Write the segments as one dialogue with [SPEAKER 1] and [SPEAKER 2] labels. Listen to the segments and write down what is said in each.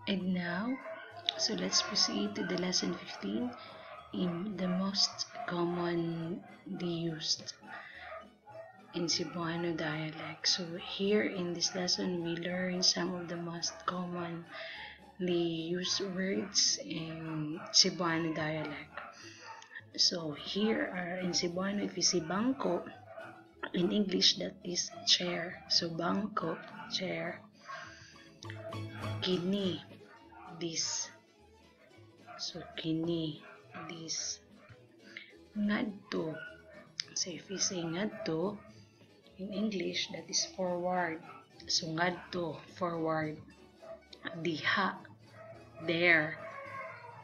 [SPEAKER 1] And now, so let's proceed to the lesson 15 in the most commonly used in Cebuano dialect. So here in this lesson, we learn some of the most commonly used words in Cebuano dialect. So here are in Cebuano, if you see bangko, in English that is chair. So bangko, chair. Kini, this. So kini, this. Ngadto. So if you say ngadto, in English that is forward. So ngadto, forward. Diha, there.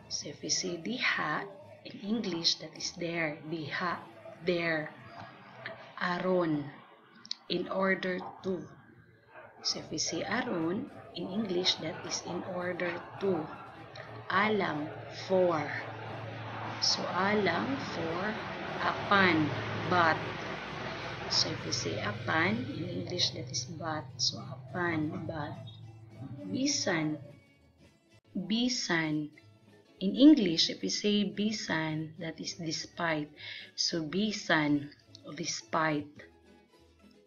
[SPEAKER 1] So if you say diha, in English that is there. Diha, there. Aron, in order to. So if we say aron, in English that is in order to. Alang, for. So alang, for. Apan, but. So if we say apan, in English that is but. So apan, but. Bisan, bisan. In English, if we say bisan, that is despite. So bisan, despite.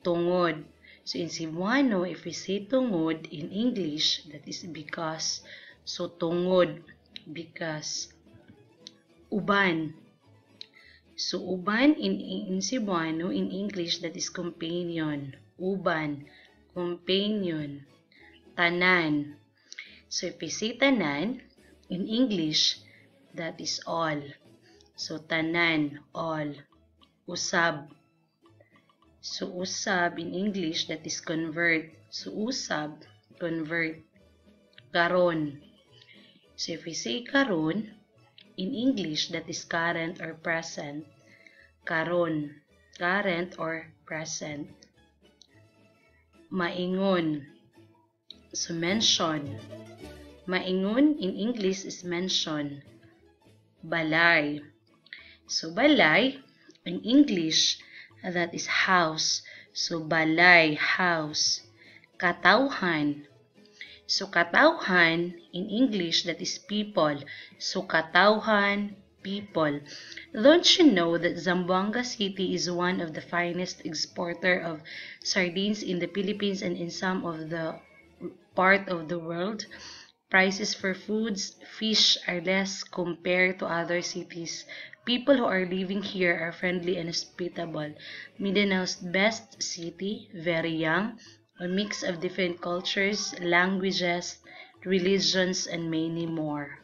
[SPEAKER 1] Tungod. So in Cebuano, if we say tungod, in English, that is because. So tungod, because. Uban. So uban in Cebuano, in English, that is companion. Uban, companion. Tanan. So if we say tanan, in English, that is all. So tanan, all. Usab. So usab in English, that is convert. So usab, convert. Karon. So if we say karon, in English, that is current or present. Karon, current or present. Maingon. So mention. Maingon in English is mention. Balay. So balay in English, that is house. So balay, house. Katawhan. So katawhan in English, that is people. So katawhan, people. Don't you know that Zamboanga City is one of the finest exporter of sardines in the Philippines and in some of the part of the world? Prices for foods, fish are less compared to other cities. People who are living here are friendly and hospitable. Mindanao's best city, very young, a mix of different cultures, languages, religions, and many more.